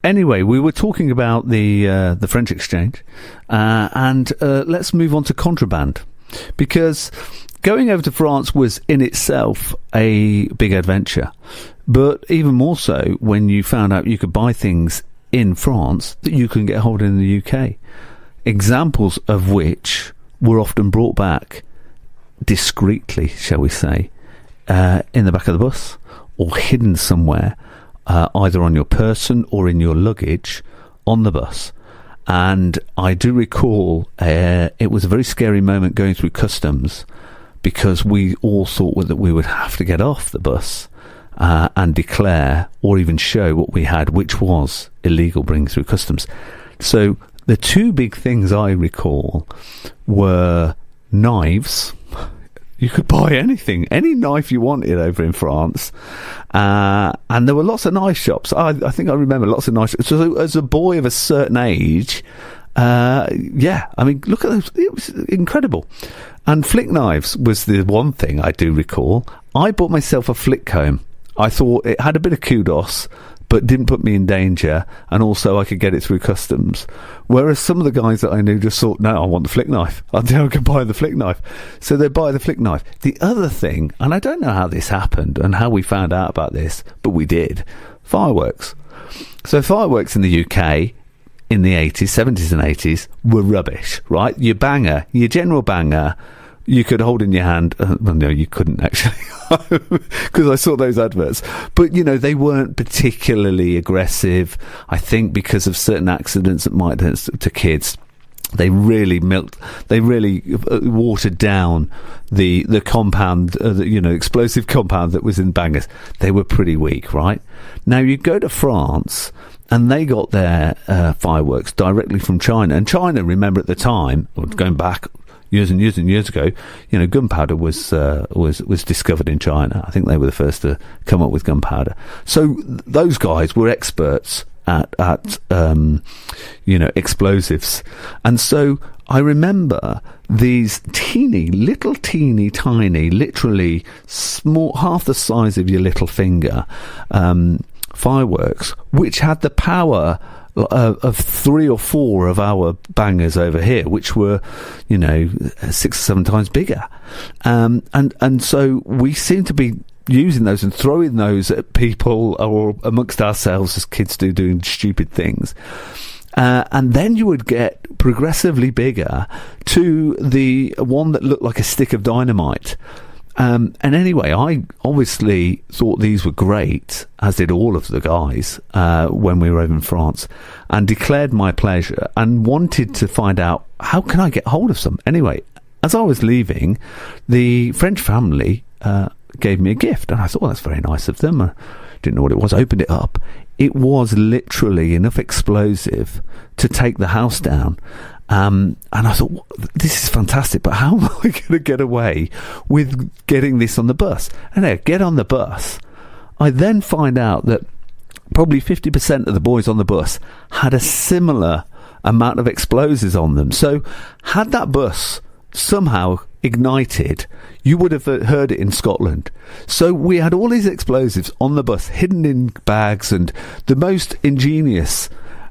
Anyway, we were talking about the French exchange, and let's move on to contraband, because going over to France was in itself a big adventure, but even more so when you found out you could buy things in France that you couldn't get hold of in the UK. Examples of which were often brought back discreetly, shall we say, in the back of the bus or hidden somewhere, either on your person or in your luggage on the bus. And I do recall it was a very scary moment going through customs, because we all thought that we would have to get off the bus and declare or even show what we had, which was illegal bringing through customs. So the two big things I recall were knives. You could buy anything, any knife you wanted over in France. And there were lots of knife shops. I think I remember lots of knife shops. So as a boy of a certain age, I mean, look at those. It was incredible. And flick knives was the one thing I do recall. I bought myself a flick comb. I thought it had a bit of kudos, but didn't put me in danger, and also I could get it through customs. Whereas some of the guys that I knew just thought, no, I want the flick knife. I can buy the flick knife. So they buy the flick knife. The other thing, and I don't know how this happened and how we found out about this, but we did, fireworks. So fireworks in the UK in the 80s, 70s and 80s were rubbish, right? Your banger, your general banger, you could hold in your hand. Well, no, you couldn't actually, because I saw those adverts. But, you know, they weren't particularly aggressive. I think because of certain accidents that might have to kids, they really watered down the compound, explosive compound that was in bangers. They were pretty weak, right? Now, you go to France, and they got their fireworks directly from China. And China, remember at the time, or going back years and years and years ago, you know, gunpowder was discovered in China. I think they were the first to come up with gunpowder. So those guys were experts at explosives. And so I remember these teeny, tiny, literally small, half the size of your little finger, fireworks, which had the power of 3 or 4 of our bangers over here, which were, 6 or 7 times bigger. And so we seem to be using those and throwing those at people or amongst ourselves as kids do, doing stupid things. And then you would get progressively bigger to the one that looked like a stick of dynamite. And anyway, I obviously thought these were great, as did all of the guys, when we were over in France, and declared my pleasure and wanted to find out, how can I get hold of some? Anyway, as I was leaving, the French family gave me a gift, and I thought, well, that's very nice of them. I didn't know what it was. I opened it up. It was literally enough explosive to take the house down. And I thought, this is fantastic, but how am I going to get away with getting this on the bus? And I get on the bus. I then find out that probably 50% of the boys on the bus had a similar amount of explosives on them. So had that bus somehow ignited, you would have heard it in Scotland. So we had all these explosives on the bus, hidden in bags, and the most ingenious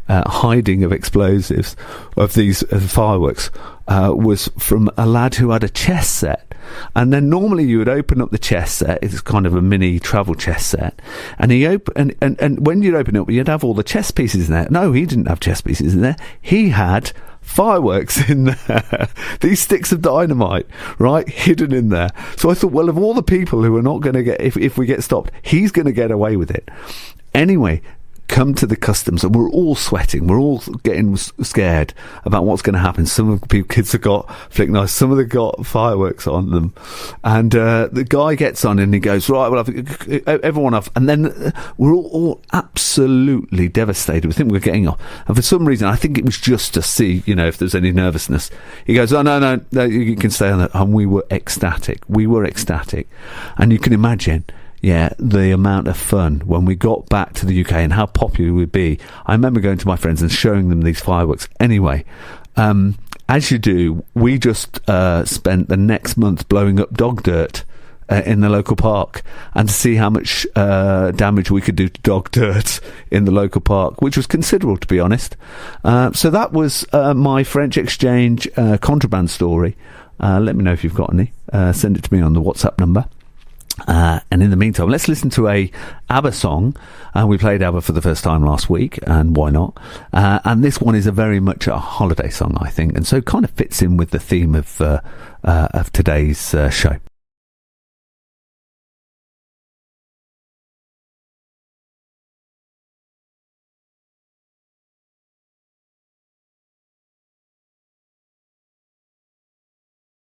hiding of explosives of these fireworks was from a lad who had a chess set. And then normally you would open up the chess set. It's kind of a mini travel chess set, and and when you'd open it up, you'd have all the chess pieces in there. No, he didn't have chess pieces in there. He had fireworks in there. These sticks of dynamite, right, hidden in there. So I thought, well, of all the people who are not going to get, if we get stopped, he's going to get away with it. Anyway, come to the customs, and we're all sweating, we're all getting scared about what's going to happen. Some of the kids have got flick knives, some of them got fireworks on them, and the guy gets on and he goes, right, well, everyone off. And then we're all absolutely devastated. We think we're getting off, and for some reason, I think it was just to see, if there's any nervousness. He goes, oh, no, you can stay on that. And we were ecstatic, and you can imagine, yeah, the amount of fun when we got back to the UK and how popular we would be. I remember going to my friends and showing them these fireworks. Anyway, as you do, we just spent the next month blowing up dog dirt in the local park, and to see how much damage we could do to dog dirt in the local park, which was considerable, to be honest. So that was my French exchange contraband story. Let me know if you've got any. Send it to me on the WhatsApp number. And in the meantime, let's listen to a ABBA song. We played ABBA for the first time last week, and why not? And this one is very much a holiday song, I think, and so kind of fits in with the theme of today's show.